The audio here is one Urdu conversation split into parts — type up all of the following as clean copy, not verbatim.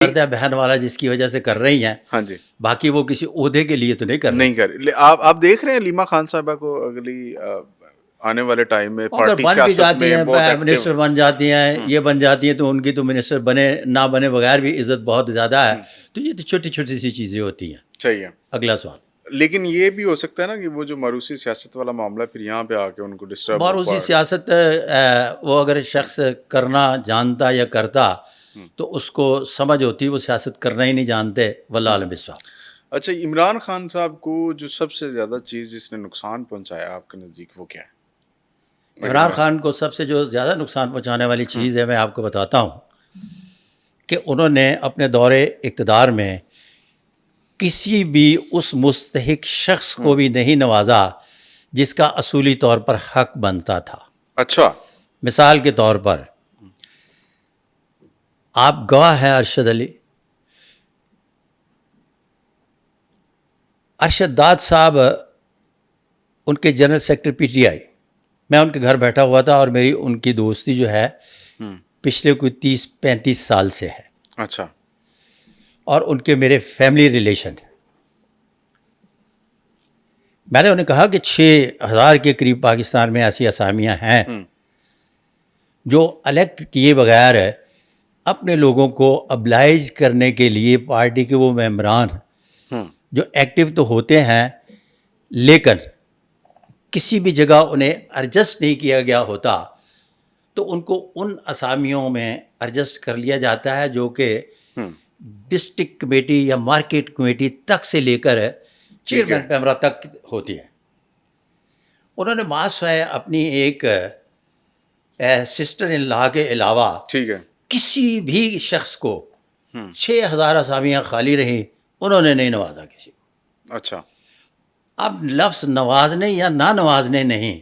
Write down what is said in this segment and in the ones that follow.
ہے بہن والا جس کی وجہ سے کر رہی ہیں. ہاں جی. باقی وہ کسی عہدے کے لیے تو نہیں کر رہی. نہیں کر آپ دیکھ رہے ہیں لیما خان صاحبہ کو اگلی آنے والے ٹائم میں اگر پارٹی بن بھی سیاست جاتی میں ہیں بہت ایکٹیو. منسٹر بن جاتی ہیں یہ بن جاتی ہیں تو ان کی تو منسٹر بنے نہ بنے بغیر بھی عزت بہت زیادہ ہے. تو یہ تو چھوٹی چھوٹی سی چیزیں ہوتی ہیں. صحیح ہے. اگلا سوال. لیکن یہ بھی ہو سکتا ہے نا کہ وہ جو ماروثی سیاست والا معاملہ پھر یہاں پہ آ کے ان کو ڈسٹرب اور اسی سیاست وہ اگر شخص کرنا جانتا یا کرتا تو اس کو سمجھ ہوتی وہ سیاست کرنا ہی نہیں جانتے. واللہ عالم بالصواب. اچھا, عمران خان صاحب کو جو سب سے زیادہ چیز جس نے نقصان پہنچایا آپ کے نزدیک وہ کیا ہے؟ عمران خان کو سب سے جو زیادہ نقصان پہنچانے والی چیز ہے میں آپ کو بتاتا ہوں کہ انہوں نے اپنے دور اقتدار میں کسی بھی اس مستحق شخص کو بھی نہیں نوازا جس کا اصولی طور پر حق بنتا تھا. اچھا. مثال کے طور پر آپ گواہ ہیں ارشد علی. ارشد داد صاحب ان کے general secretary P T I. میں ان کے گھر بیٹھا ہوا تھا اور میری ان کی دوستی جو ہے پچھلے کوئی 30-35 سال سے ہے. اچھا. اور ان کے میرے فیملی ریلیشن ہیں. میں نے انہیں کہا کہ 6,000 کے قریب پاکستان میں ایسی اسامیاں ہیں جو الیکٹ کیے بغیر اپنے لوگوں کو ابلائج کرنے کے لیے پارٹی کے وہ ممبران جو ایکٹیو تو ہوتے ہیں لیکن کسی بھی جگہ انہیں ایڈجسٹ نہیں کیا گیا ہوتا تو ان کو ان اسامیوں میں ایڈجسٹ کر لیا جاتا ہے جو کہ ڈسٹرکٹ کمیٹی یا مارکیٹ کمیٹی تک سے لے کر چیئرمین پیمرا تک ہوتی ہے. انہوں نے ماسوائے اپنی ایک سسٹر ان لا کے علاوہ ٹھیک ہے کسی بھی شخص کو 6,000 اسامیاں خالی رہیں انہوں نے نہیں نوازا کسی کو. اچھا. اب لفظ نوازنے یا نہ نوازنے نہیں,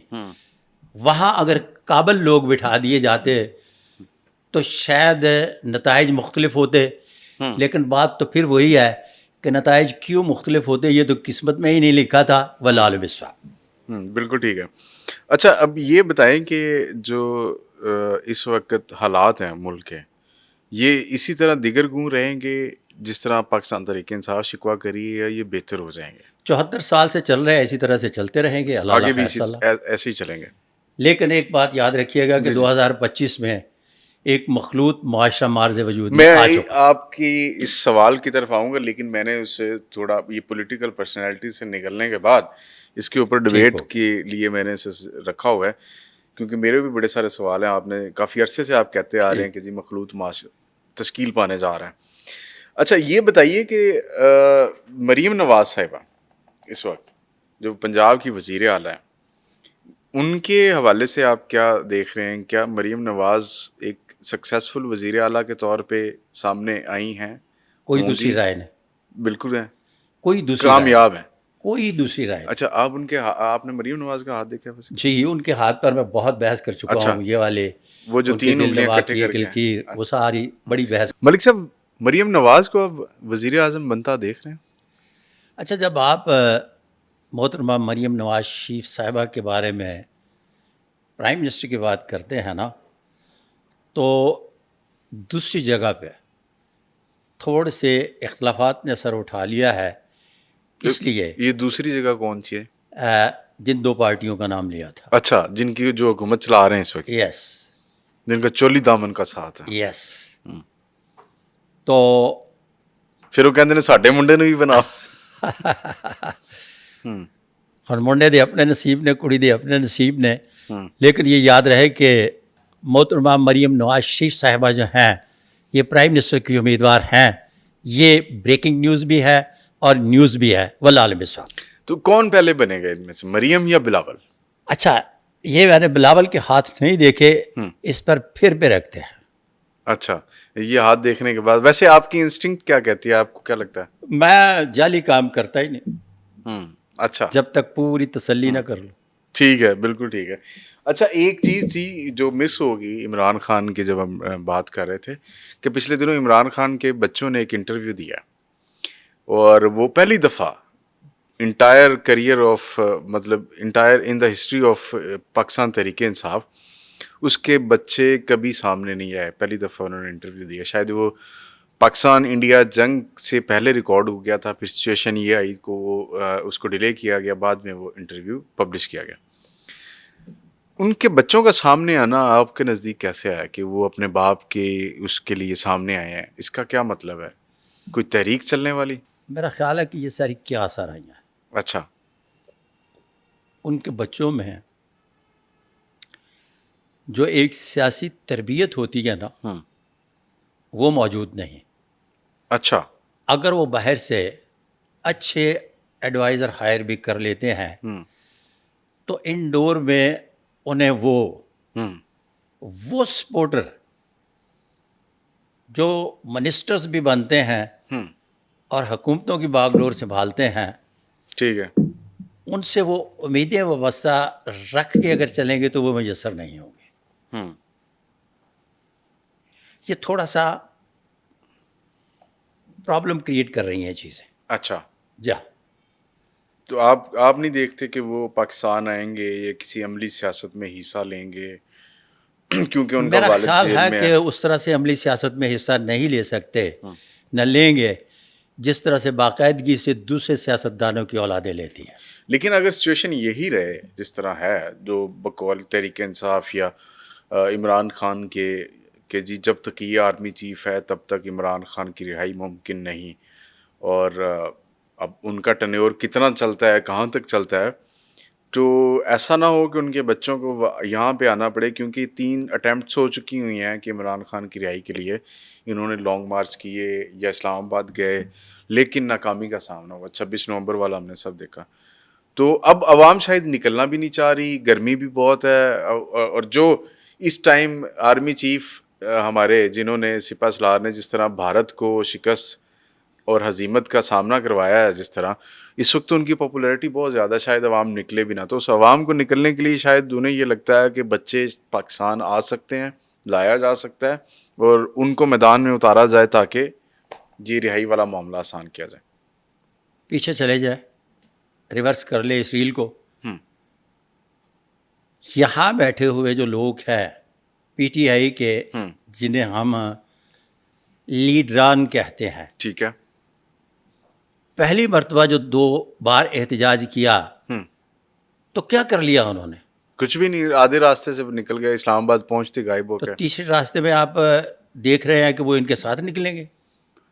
وہاں اگر قابل لوگ بٹھا دیے جاتے تو شاید نتائج مختلف ہوتے, لیکن بات تو پھر وہی ہے کہ نتائج کیوں مختلف ہوتے یہ تو قسمت میں ہی نہیں لکھا تھا. واللہ عالم بالصواب. بالکل ٹھیک ہے. اچھا, اب یہ بتائیں کہ جو اس وقت حالات ہیں ملک کے یہ اسی طرح دیگر گوں رہیں گے جس طرح پاکستان تحریک انصاف شکوہ کری ہے, یا یہ بہتر ہو جائیں گے؟ 74 سال سے چل رہے ہیں, اسی طرح سے چلتے رہیں گے. اللہ آگے بھی خیر. ایسے ہی چلیں گے. لیکن ایک بات یاد رکھیے گا کہ 2025 میں ایک مخلوط معاشرہ مارز وجود میں آ چکا. آپ کی اس سوال کی طرف آؤں گا, لیکن میں نے اسے تھوڑا یہ پولیٹیکل پرسنالٹی سے نکلنے کے بعد اس کے اوپر ڈبیٹ کے لیے میں نے اسے رکھا ہوا ہے, کیونکہ میرے بھی بڑے سارے سوال ہیں. آپ نے کافی عرصے سے آپ کہتے آ رہے ہیں کہ جی مخلوط معاشرہ تشکیل پانے جا رہا ہے. اچھا, یہ بتائیے کہ مریم نواز صاحبہ اس وقت جو پنجاب کی وزیر اعلیٰ ہیں, ان کے حوالے سے آپ کیا دیکھ رہے ہیں؟ کیا مریم نواز ایک سکسیسفل وزیر اعلیٰ کے طور پہ سامنے آئی ہیں؟ کوئی دوسری رائے نہیں. بالکل ہیں, کوئی دوسری کامیاب ہیں, کوئی دوسری رائے. اچھا, آپ نے مریم نواز کا ہاتھ دیکھا؟ جی, ان کے ہاتھ پر میں بہت بحث کر چکا ہوں. یہ والے وہ جو 3 انگلیاں اکٹھے کر کے, وہ ساری بڑی بحث. ملک صاحب, مریم نواز کو اب وزیر اعظم بنتا دیکھ رہے ہیں؟ اچھا, جب آپ محترمہ مریم نواز شریف صاحبہ کے بارے میں پرائم منسٹر کی بات کرتے ہیں نا, تو دوسری جگہ پہ تھوڑے سے اختلافات نے سر اٹھا لیا ہے. اس لیے یہ دوسری جگہ کون سی ہے؟ جن 2 پارٹیوں کا نام لیا تھا. اچھا, جن کی جو حکومت چلا رہے ہیں اس وقت. یس. جن کا چولی دامن کا ساتھ ہے. یس. تو پھر وہ کہتے ہیں ساڈے منڈے نوں ہی بناؤ. ہن منڈے دے اپنے نصیب نے, کڑی دے اپنے نصیب نے. لیکن یہ یاد رہے کہ محترمہ مریم نواز شریف صاحبہ جو ہیں یہ پرائم منسٹر کی امیدوار ہیں. یہ بریکنگ نیوز بھی ہے اور نیوز بھی ہے. واللہ عالم بالصواب. تو کون پہلے بنے گا ان میں سے, مریم یا بلاول؟ اچھا, یہ میں نے بلاول کے ہاتھ نہیں دیکھے, اس پر پھر پہ رکھتے ہیں. اچھا, یہ ہاتھ دیکھنے کے بعد ویسے آپ کی انسٹنکٹ کیا کہتی ہے؟ آپ کو کیا لگتا ہے؟ میں جعلی کام کرتا ہی نہیں. اچھا, جب تک پوری تسلی نہ کر لوں. ٹھیک ہے, بالکل ٹھیک ہے. اچھا, ایک چیز تھی جو مس ہوگی عمران خان کی, جب ہم بات کر رہے تھے کہ پچھلے دنوں عمران خان کے بچوں نے ایک انٹرویو دیا اور وہ پہلی دفعہ انٹائر کریئر آف مطلب entire in the history of Pakistan Tehreek Insaf اس کے بچے کبھی سامنے نہیں آئے. پہلی دفعہ انہوں نے انٹرویو دیا. شاید وہ پاکستان انڈیا جنگ سے پہلے ریکارڈ ہو گیا تھا، پھر سچویشن یہ آئی کو اس کو ڈیلے کیا گیا، بعد میں وہ انٹرویو پبلش کیا گیا. ان کے بچوں کا سامنے آنا آپ کے نزدیک کیسے آیا کہ وہ اپنے باپ کے اس کے لیے سامنے آئے ہیں؟ اس کا کیا مطلب ہے؟ کوئی تحریک چلنے والی؟ میرا خیال ہے کہ یہ ساری کیا اثر آئی ہیں. اچھا. ان کے بچوں میں جو ایک سیاسی تربیت ہوتی ہے نا وہ موجود نہیں. اچھا. اگر وہ باہر سے اچھے ایڈوائزر ہائر بھی کر لیتے ہیں تو انڈور میں انہیں وہ سپورٹر جو منسٹرز بھی بنتے ہیں اور حکومتوں کی باغ ڈور سنبھالتے ہیں، ٹھیک ہے، ان سے وہ امیدیں وابستہ رکھ کے اگر چلیں گے تو وہ میسر نہیں ہوں گے. یہ تھوڑا سا پرابلم کریٹ کر رہی ہیں چیزیں. اچھا. جا تو آپ نہیں دیکھتے کہ وہ پاکستان آئیں گے یا کسی عملی سیاست میں حصہ لیں گے کیونکہ ان کا میرا والد خیال جیل ہے میں کہ اس طرح سے عملی سیاست میں حصہ نہیں لے سکتے، نہ لیں گے جس طرح سے باقاعدگی سے دوسرے سیاستدانوں کی اولادیں لیتی ہیں. لیکن اگر سچویشن یہی رہے جس طرح ہے، جو بقول تحریک انصاف یا عمران خان کے کہ جی جب تک یہ آرمی چیف ہے تب تک عمران خان کی رہائی ممکن نہیں، اور اب ان کا ٹینیور کتنا چلتا ہے، کہاں تک چلتا ہے، تو ایسا نہ ہو کہ ان کے بچوں کو یہاں پہ آنا پڑے، کیونکہ 3 اٹیمپٹس ہو چکی ہوئی ہیں کہ عمران خان کی رہائی کے لیے انہوں نے لانگ مارچ کیے یا اسلام آباد گئے، لیکن ناکامی کا سامنا ہوا. 26 نومبر والا ہم نے سب دیکھا. تو اب عوام شاید نکلنا بھی نہیں چاہ رہی، گرمی بھی بہت ہے، اور جو اس ٹائم آرمی چیف ہمارے جنہوں نے سپہ سالار نے جس طرح بھارت کو شکست اور ہزیمت کا سامنا کروایا ہے، جس طرح اس وقت ان کی پاپولیرٹی بہت زیادہ، شاید عوام نکلے بھی نہ. تو اس عوام کو نکلنے کے لیے شاید انہیں یہ لگتا ہے کہ بچے پاکستان آ سکتے ہیں، لایا جا سکتا ہے اور ان کو میدان میں اتارا جائے تاکہ یہ رہائی والا معاملہ آسان کیا جائے. پیچھے چلے جائے، ریورس کر لے اس ریل کو. یہاں بیٹھے ہوئے جو لوگ ہیں پی ٹی آئی کے، جنہیں ہم لیڈران کہتے ہیں، ٹھیک ہے، پہلی مرتبہ جو 2 بار احتجاج کیا تو کیا کر لیا انہوں نے؟ کچھ بھی نہیں، آدھے راستے سے نکل گئے، اسلام آباد پہنچتے غائب ہو تو گئے. تیسرے راستے میں آپ دیکھ رہے ہیں کہ وہ ان کے ساتھ نکلیں گے.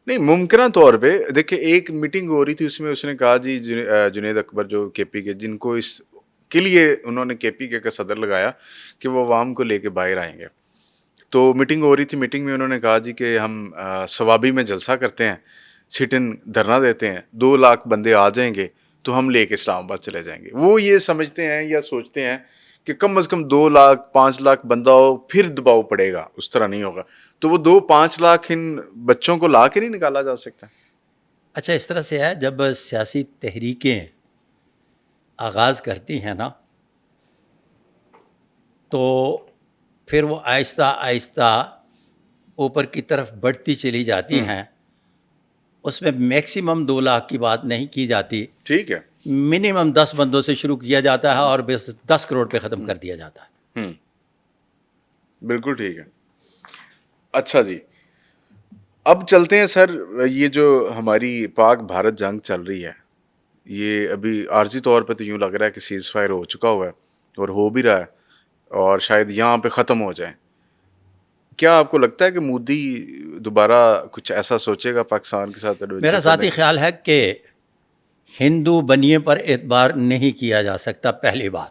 نہیں، ممکنہ طور پہ دیکھیں ایک میٹنگ ہو رہی تھی، اس میں اس نے کہا جی جنید اکبر جو کے پی کے، جن کو اس کے لیے انہوں نے کے پی کے کا صدر لگایا کہ وہ عوام کو لے کے باہر آئیں گے. تو میٹنگ ہو رہی تھی، میٹنگ میں انہوں نے کہا جی کہ ہم ثوابی میں جلسہ کرتے ہیں، سٹ ان دھرنا دیتے ہیں، 2 لاکھ بندے آ جائیں گے تو ہم لے کے اسلام آباد چلے جائیں گے. وہ یہ سمجھتے ہیں یا سوچتے ہیں کہ کم از کم 2 لاکھ 5 لاکھ بندہ ہو پھر دباؤ پڑے گا، اس طرح نہیں ہوگا. تو وہ 2-5 لاکھ ان بچوں کو لا کے نہیں نکالا جا سکتا. اچھا، اس طرح سے ہے جب سیاسی تحریکیں آغاز کرتی ہیں نا تو پھر وہ آہستہ آہستہ اوپر کی طرف بڑھتی چلی جاتی ہیں. اس میں میکسیمم 2 لاکھ کی بات نہیں کی جاتی، ٹھیک ہے، منیمم 10 بندوں سے شروع کیا جاتا ہے اور بس 10 کروڑ پہ ختم کر دیا جاتا ہے. بالکل ٹھیک ہے. اچھا جی، اب چلتے ہیں سر، یہ جو ہماری پاک بھارت جنگ چل رہی ہے، یہ ابھی عارضی طور پہ تو یوں لگ رہا ہے کہ سیز فائر ہو چکا ہوا ہے اور ہو بھی رہا ہے اور شاید یہاں پہ ختم ہو جائے. کیا آپ کو لگتا ہے کہ مودی دوبارہ کچھ ایسا سوچے گا پاکستان کے ساتھ؟ میرا ذاتی خیال ہے کہ ہندو بنیے پر اعتبار نہیں کیا جا سکتا، پہلی بات.